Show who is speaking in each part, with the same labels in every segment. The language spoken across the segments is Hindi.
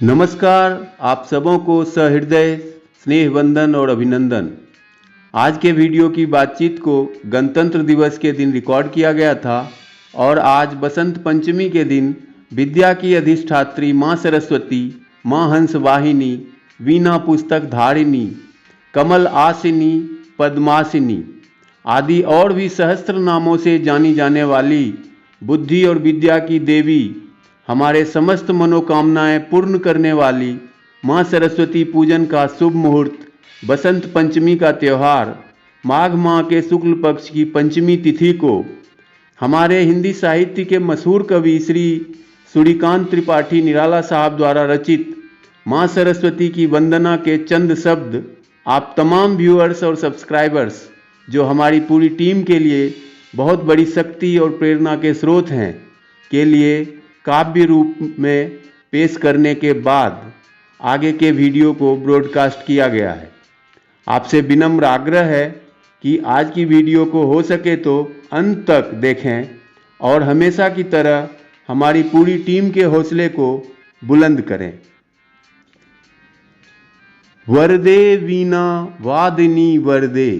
Speaker 1: नमस्कार, आप सबों को सहृदय स्नेह वंदन और अभिनंदन। आज के वीडियो की बातचीत को गणतंत्र दिवस के दिन रिकॉर्ड किया गया था और आज बसंत पंचमी के दिन विद्या की अधिष्ठात्री माँ सरस्वती, माँ हंसवाहिनी, वीणा पुस्तक धारिणी, कमल आसिनी, पद्मासिनी आदि और भी सहस्त्र नामों से जानी जाने वाली बुद्धि और विद्या की देवी, हमारे समस्त मनोकामनाएं पूर्ण करने वाली माँ सरस्वती पूजन का शुभ मुहूर्त बसंत पंचमी का त्यौहार माघ माह के शुक्ल पक्ष की पंचमी तिथि को हमारे हिंदी साहित्य के मशहूर कवि श्री सूर्यकांत त्रिपाठी निराला साहब द्वारा रचित माँ सरस्वती की वंदना के चंद शब्द आप तमाम व्यूअर्स और सब्सक्राइबर्स, जो हमारी पूरी टीम के लिए बहुत बड़ी शक्ति और प्रेरणा के स्रोत हैं, के लिए काव्य रूप में पेश करने के बाद आगे के वीडियो को ब्रॉडकास्ट किया गया है। आपसे विनम्र आग्रह है कि आज की वीडियो को हो सके तो अंत तक देखें और हमेशा की तरह हमारी पूरी टीम के हौसले को बुलंद करें। वरदे वीणा वादिनी वरदे,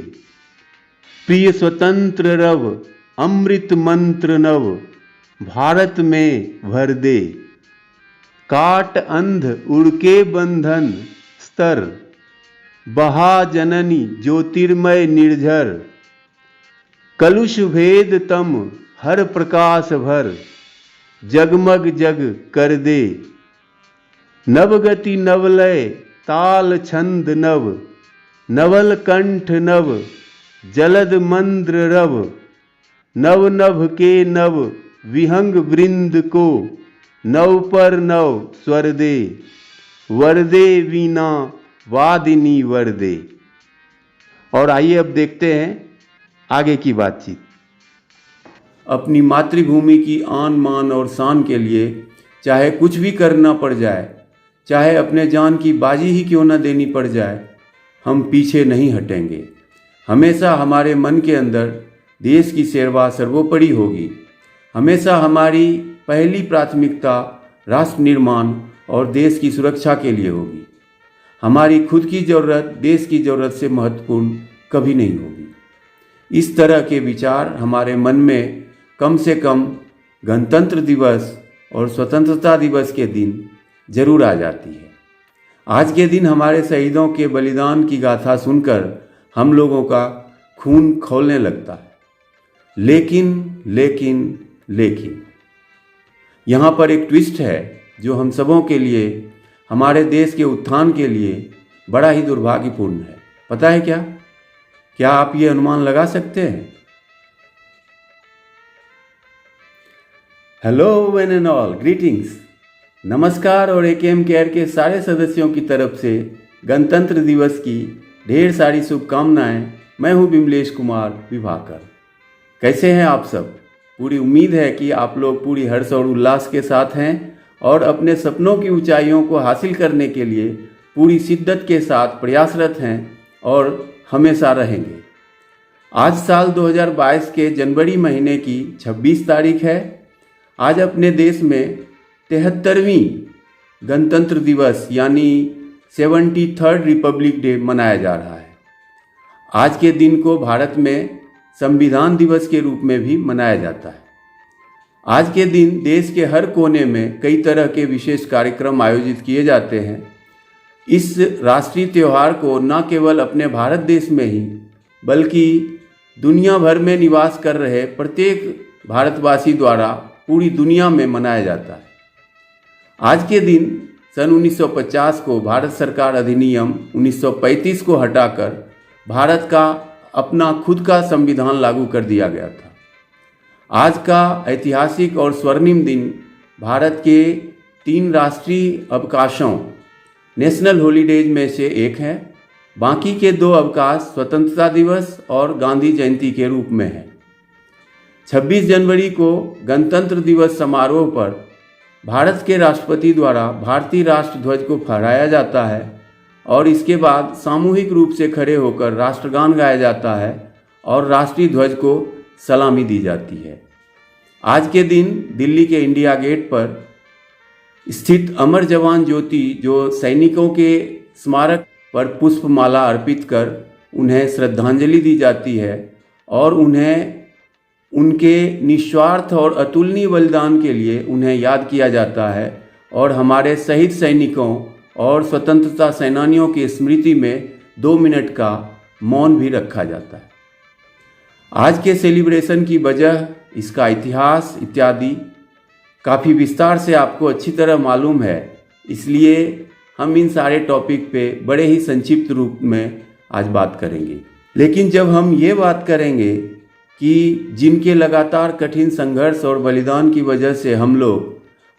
Speaker 1: प्रिय स्वतंत्र रव, अमृत मंत्र नव, भारत में भर दे। काट अंध उड़के बंधन स्तर, बहा जननी ज्योतिर्मय निर्झर, कलुष भेद तम हर प्रकाश भर, जगमग जग कर दे। नवगति नवलय ताल छंद नव, नवल कंठ नव, जलद मंद्र रव, नव नभ के नव विहंग वृंद को, नव पर नव स्वर दे। वरदे वीणा वादिनी वरदे। और आइए अब देखते हैं आगे की बातचीत। अपनी मातृभूमि की आन मान और शान के लिए चाहे कुछ भी करना पड़ जाए, चाहे अपने जान की बाजी ही क्यों न देनी पड़ जाए, हम पीछे नहीं हटेंगे। हमेशा हमारे मन के अंदर देश की सेवा सर्वोपरि होगी। हमेशा हमारी पहली प्राथमिकता राष्ट्र निर्माण और देश की सुरक्षा के लिए होगी। हमारी खुद की ज़रूरत देश की ज़रूरत से महत्वपूर्ण कभी नहीं होगी। इस तरह के विचार हमारे मन में कम से कम गणतंत्र दिवस और स्वतंत्रता दिवस के दिन जरूर आ जाती है। आज के दिन हमारे शहीदों के बलिदान की गाथा सुनकर हम लोगों का खून खौलने लगता है। लेकिन यहाँ पर एक ट्विस्ट है जो हम सबों के लिए, हमारे देश के उत्थान के लिए बड़ा ही दुर्भाग्यपूर्ण है। पता है क्या? क्या आप ये अनुमान लगा सकते हैं? Hello one and all, greetings, नमस्कार और एकेएम केयर के सारे सदस्यों की तरफ से गणतंत्र दिवस की ढेर सारी शुभकामनाएं। मैं हूं विमलेश कुमार विभाकर। कैसे हैं आप सब? पूरी उम्मीद है कि आप लोग पूरी हर्ष और उल्लास के साथ हैं और अपने सपनों की ऊंचाइयों को हासिल करने के लिए पूरी शिद्दत के साथ प्रयासरत हैं और हमेशा रहेंगे। आज साल 2022 के जनवरी महीने की 26 तारीख है। आज अपने देश में 73वीं गणतंत्र दिवस यानी 73rd रिपब्लिक डे मनाया जा रहा है। आज के दिन को भारत में संविधान दिवस के रूप में भी मनाया जाता है। आज के दिन देश के हर कोने में कई तरह के विशेष कार्यक्रम आयोजित किए जाते हैं। इस राष्ट्रीय त्यौहार को न केवल अपने भारत देश में ही बल्कि दुनिया भर में निवास कर रहे प्रत्येक भारतवासी द्वारा पूरी दुनिया में मनाया जाता है। आज के दिन सन 1950 को भारत सरकार अधिनियम 1935 को हटाकर भारत का अपना खुद का संविधान लागू कर दिया गया था। आज का ऐतिहासिक और स्वर्णिम दिन भारत के 3 राष्ट्रीय अवकाशों नेशनल हॉलीडेज में से एक है। बाकी के 2 अवकाश स्वतंत्रता दिवस और गांधी जयंती के रूप में है। 26 जनवरी को गणतंत्र दिवस समारोह पर भारत के राष्ट्रपति द्वारा भारतीय राष्ट्र ध्वज को फहराया जाता है और इसके बाद सामूहिक रूप से खड़े होकर राष्ट्रगान गाया जाता है और राष्ट्रीय ध्वज को सलामी दी जाती है। आज के दिन दिल्ली के इंडिया गेट पर स्थित अमर जवान ज्योति जो सैनिकों के स्मारक पर पुष्पमाला अर्पित कर उन्हें श्रद्धांजलि दी जाती है और उन्हें उनके निस्वार्थ और अतुलनीय बलिदान के लिए उन्हें याद किया जाता है और हमारे शहीद सैनिकों और स्वतंत्रता सेनानियों की स्मृति में 2 मिनट का मौन भी रखा जाता है। आज के सेलिब्रेशन की वजह, इसका इतिहास इत्यादि काफ़ी विस्तार से आपको अच्छी तरह मालूम है, इसलिए हम इन सारे टॉपिक पे बड़े ही संक्षिप्त रूप में आज बात करेंगे। लेकिन जब हम ये बात करेंगे कि जिनके लगातार कठिन संघर्ष और बलिदान की वजह से हम लोग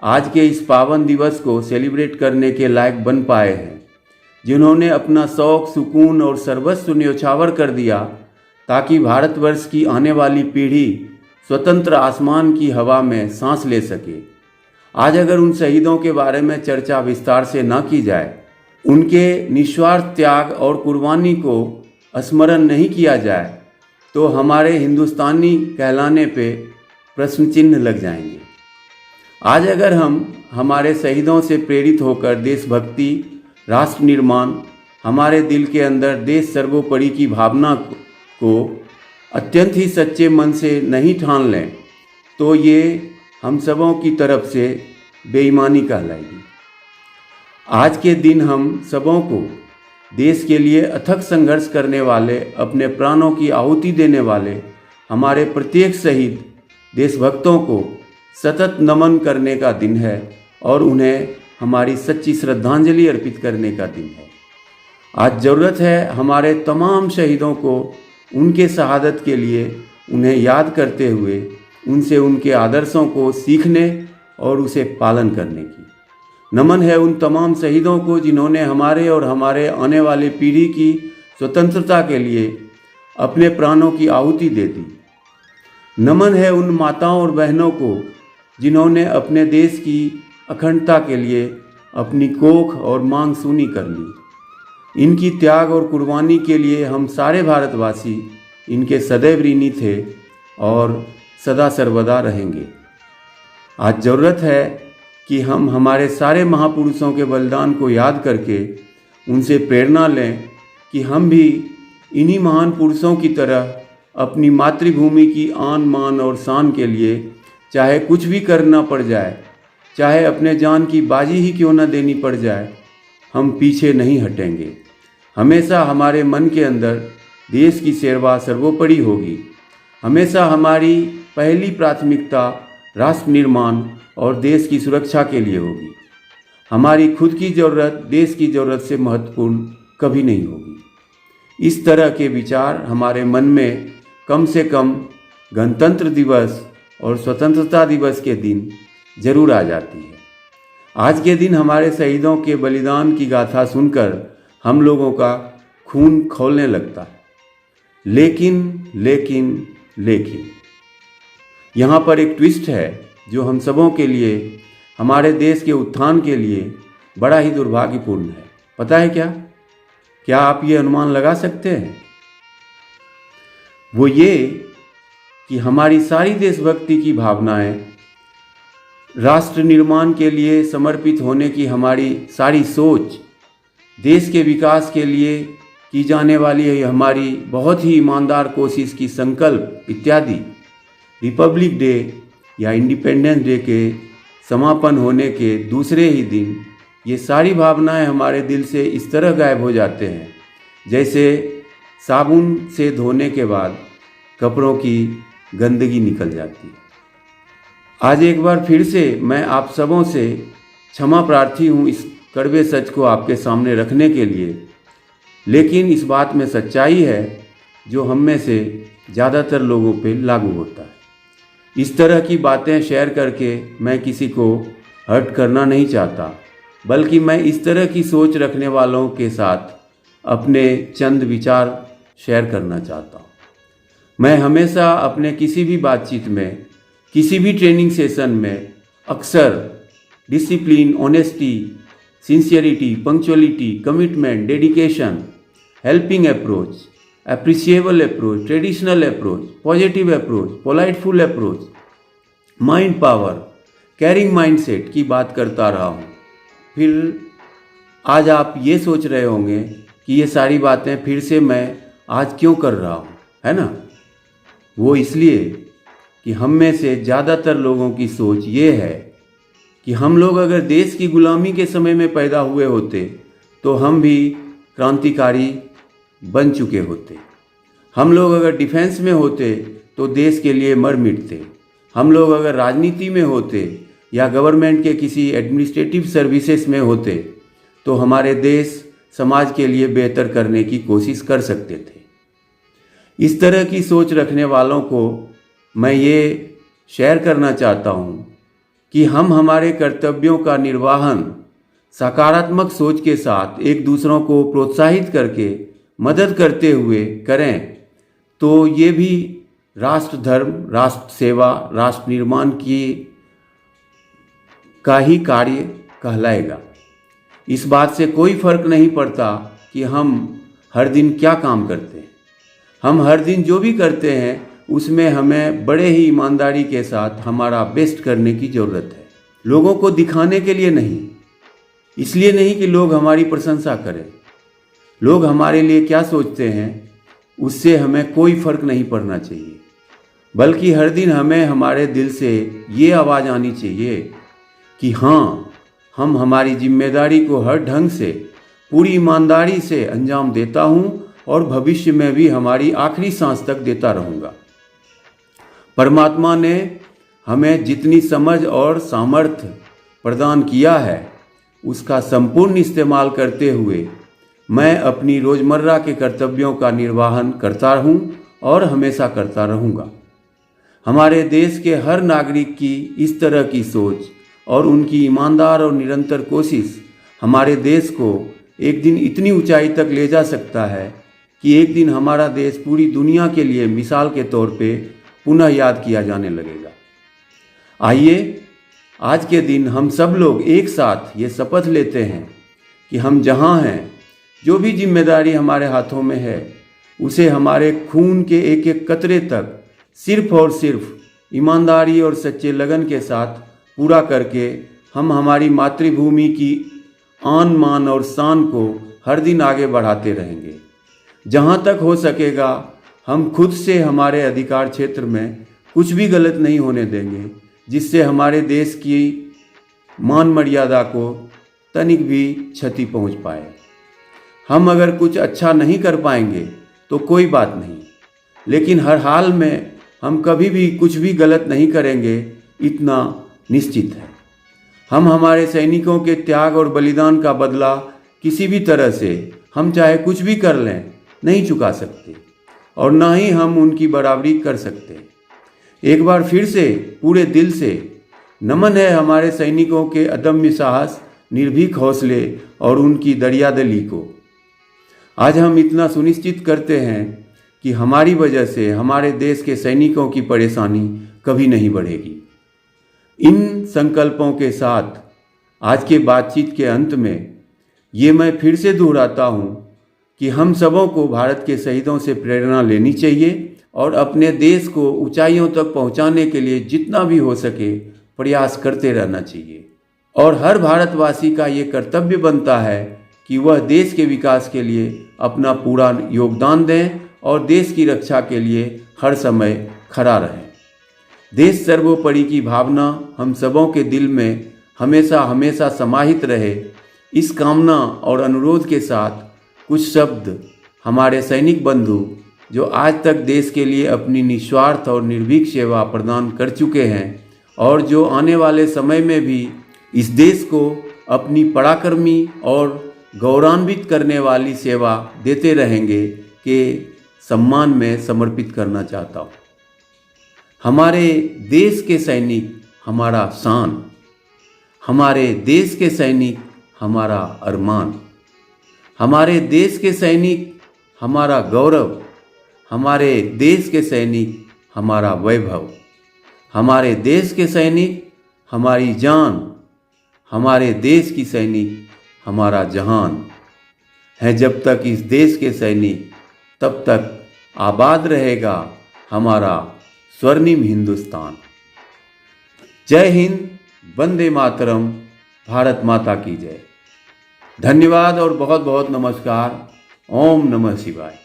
Speaker 1: आज के इस पावन दिवस को सेलिब्रेट करने के लायक बन पाए हैं, जिन्होंने अपना शौक, सुकून और सर्वस्व न्योछावर कर दिया ताकि भारतवर्ष की आने वाली पीढ़ी स्वतंत्र आसमान की हवा में सांस ले सके। आज अगर उन शहीदों के बारे में चर्चा विस्तार से न की जाए, उनके निस्वार्थ त्याग और कुर्बानी को स्मरण नहीं किया जाए, तो हमारे हिंदुस्तानी कहलाने पे प्रश्न चिन्ह लग जाएंगे। आज अगर हम हमारे शहीदों से प्रेरित होकर देशभक्ति, राष्ट्र निर्माण, हमारे दिल के अंदर देश सर्वोपरि की भावना को अत्यंत ही सच्चे मन से नहीं ठान लें, तो ये हम सबों की तरफ से बेईमानी कहलाएगी। आज के दिन हम सबों को देश के लिए अथक संघर्ष करने वाले, अपने प्राणों की आहुति देने वाले हमारे प्रत्येक शहीद देशभक्तों को सतत नमन करने का दिन है और उन्हें हमारी सच्ची श्रद्धांजलि अर्पित करने का दिन है। आज ज़रूरत है हमारे तमाम शहीदों को उनके शहादत के लिए उन्हें याद करते हुए उनसे उनके आदर्शों को सीखने और उसे पालन करने की। नमन है उन तमाम शहीदों को जिन्होंने हमारे और हमारे आने वाली पीढ़ी की स्वतंत्रता के लिए अपने प्राणों की आहुति दे दी। नमन है उन माताओं और बहनों को जिन्होंने अपने देश की अखंडता के लिए अपनी कोख और मांग सूनी कर ली। इनकी त्याग और कुर्बानी के लिए हम सारे भारतवासी इनके सदैव ऋणी थे और सदा सर्वदा रहेंगे। आज ज़रूरत है कि हम हमारे सारे महापुरुषों के बलिदान को याद करके उनसे प्रेरणा लें कि हम भी इन्हीं महान पुरुषों की तरह अपनी मातृभूमि की आन मान और शान के लिए चाहे कुछ भी करना पड़ जाए, चाहे अपने जान की बाजी ही क्यों न देनी पड़ जाए, हम पीछे नहीं हटेंगे। हमेशा हमारे मन के अंदर देश की सेवा सर्वोपरि होगी। हमेशा हमारी पहली प्राथमिकता राष्ट्र निर्माण और देश की सुरक्षा के लिए होगी। हमारी खुद की ज़रूरत देश की ज़रूरत से महत्वपूर्ण कभी नहीं होगी। इस तरह के विचार हमारे मन में कम से कम गणतंत्र दिवस और स्वतंत्रता दिवस के दिन जरूर आ जाती है। आज के दिन हमारे शहीदों के बलिदान की गाथा सुनकर हम लोगों का खून खौलने लगता है। लेकिन यहाँ पर एक ट्विस्ट है जो हम सबों के लिए, हमारे देश के उत्थान के लिए बड़ा ही दुर्भाग्यपूर्ण है। पता है क्या? क्या आप ये अनुमान लगा सकते हैं? वो ये कि हमारी सारी देशभक्ति की भावनाएं, राष्ट्र निर्माण के लिए समर्पित होने की हमारी सारी सोच, देश के विकास के लिए की जाने वाली हमारी बहुत ही ईमानदार कोशिश की संकल्प इत्यादि, रिपब्लिक डे या इंडिपेंडेंस डे के समापन होने के दूसरे ही दिन ये सारी भावनाएं हमारे दिल से इस तरह गायब हो जाते हैं जैसे साबुन से धोने के बाद कपड़ों की गंदगी निकल जाती है। आज एक बार फिर से मैं आप सबों से क्षमा प्रार्थी हूँ इस कड़वे सच को आपके सामने रखने के लिए, लेकिन इस बात में सच्चाई है जो हम में से ज़्यादातर लोगों पे लागू होता है। इस तरह की बातें शेयर करके मैं किसी को हर्ट करना नहीं चाहता, बल्कि मैं इस तरह की सोच रखने वालों के साथ अपने चंद विचार शेयर करना चाहता हूँ। मैं हमेशा अपने किसी भी बातचीत में, किसी भी ट्रेनिंग सेशन में अक्सर discipline, honesty, sincerity, punctuality, commitment, dedication, helping approach, appreciable approach, traditional approach, positive approach, politeful approach, mind power, carrying mindset की बात करता रहा हूँ। फिर आज आप ये सोच रहे होंगे कि ये सारी बातें फिर से मैं आज क्यों कर रहा हूँ, है ना? वो इसलिए कि हम में से ज़्यादातर लोगों की सोच ये है कि हम लोग अगर देश की गुलामी के समय में पैदा हुए होते तो हम भी क्रांतिकारी बन चुके होते। हम लोग अगर डिफेंस में होते तो देश के लिए मर मिटते। हम लोग अगर राजनीति में होते या गवर्नमेंट के किसी एडमिनिस्ट्रेटिव सर्विसेज में होते तो हमारे देश समाज के लिए बेहतर करने की कोशिश कर सकते थे। इस तरह की सोच रखने वालों को मैं ये शेयर करना चाहता हूँ कि हम हमारे कर्तव्यों का निर्वहन सकारात्मक सोच के साथ एक दूसरों को प्रोत्साहित करके मदद करते हुए करें तो ये भी राष्ट्र धर्म, राष्ट्र सेवा, राष्ट्र निर्माण का ही कार्य कहलाएगा। इस बात से कोई फर्क नहीं पड़ता कि हम हर दिन क्या काम करते हैं। हम हर दिन जो भी करते हैं उसमें हमें बड़े ही ईमानदारी के साथ हमारा बेस्ट करने की ज़रूरत है। लोगों को दिखाने के लिए नहीं, इसलिए नहीं कि लोग हमारी प्रशंसा करें। लोग हमारे लिए क्या सोचते हैं उससे हमें कोई फर्क नहीं पड़ना चाहिए, बल्कि हर दिन हमें हमारे दिल से ये आवाज़ आनी चाहिए कि हाँ, हम हमारी जिम्मेदारी को हर ढंग से पूरी ईमानदारी से अंजाम देता हूँ और भविष्य में भी हमारी आखिरी सांस तक देता रहूँगा। परमात्मा ने हमें जितनी समझ और सामर्थ्य प्रदान किया है उसका संपूर्ण इस्तेमाल करते हुए मैं अपनी रोज़मर्रा के कर्तव्यों का निर्वहन करता हूँ और हमेशा करता रहूँगा। हमारे देश के हर नागरिक की इस तरह की सोच और उनकी ईमानदार और निरंतर कोशिश हमारे देश को एक दिन इतनी ऊंचाई तक ले जा सकता है कि एक दिन हमारा देश पूरी दुनिया के लिए मिसाल के तौर पे पुनः याद किया जाने लगेगा। आइए आज के दिन हम सब लोग एक साथ ये शपथ लेते हैं कि हम जहाँ हैं, जो भी जिम्मेदारी हमारे हाथों में है उसे हमारे खून के एक एक कतरे तक सिर्फ और सिर्फ ईमानदारी और सच्चे लगन के साथ पूरा करके हम हमारी मातृभूमि की आन मान और शान को हर दिन आगे बढ़ाते रहेंगे। जहाँ तक हो सकेगा हम खुद से हमारे अधिकार क्षेत्र में कुछ भी गलत नहीं होने देंगे जिससे हमारे देश की मान मर्यादा को तनिक भी क्षति पहुँच पाए। हम अगर कुछ अच्छा नहीं कर पाएंगे तो कोई बात नहीं, लेकिन हर हाल में हम कभी भी कुछ भी गलत नहीं करेंगे, इतना निश्चित है। हम हमारे सैनिकों के त्याग और बलिदान का बदला किसी भी तरह से, हम चाहे कुछ भी कर लें, नहीं चुका सकते और ना ही हम उनकी बराबरी कर सकते। एक बार फिर से पूरे दिल से नमन है हमारे सैनिकों के अदम्य साहस, निर्भीक हौसले और उनकी दरियादिली को। आज हम इतना सुनिश्चित करते हैं कि हमारी वजह से हमारे देश के सैनिकों की परेशानी कभी नहीं बढ़ेगी। इन संकल्पों के साथ आज के बातचीत के अंत में ये मैं फिर से दोहराता हूँ कि हम सबों को भारत के शहीदों से प्रेरणा लेनी चाहिए और अपने देश को ऊंचाइयों तक पहुँचाने के लिए जितना भी हो सके प्रयास करते रहना चाहिए। और हर भारतवासी का ये कर्तव्य बनता है कि वह देश के विकास के लिए अपना पूरा योगदान दें और देश की रक्षा के लिए हर समय खड़ा रहें। देश सर्वोपरि की भावना हम सबों के दिल में हमेशा हमेशा समाहित रहे, इस कामना और अनुरोध के साथ कुछ शब्द हमारे सैनिक बंधु जो आज तक देश के लिए अपनी निस्वार्थ और निर्भीक सेवा प्रदान कर चुके हैं और जो आने वाले समय में भी इस देश को अपनी पराक्रमी और गौरवान्वित करने वाली सेवा देते रहेंगे के सम्मान में समर्पित करना चाहता हूँ। हमारे देश के सैनिक हमारा शान, हमारे देश के सैनिक हमारा अरमान, हमारे देश के सैनिक हमारा गौरव, हमारे देश के सैनिक हमारा वैभव, हमारे देश के सैनिक हमारी जान, हमारे देश की सैनिक हमारा जहान है। जब तक इस देश के सैनिक तब तक आबाद रहेगा हमारा स्वर्णिम हिंदुस्तान। जय हिंद, वंदे मातरम, भारत माता की जय। धन्यवाद और बहुत बहुत नमस्कार। ओम नमः शिवाय।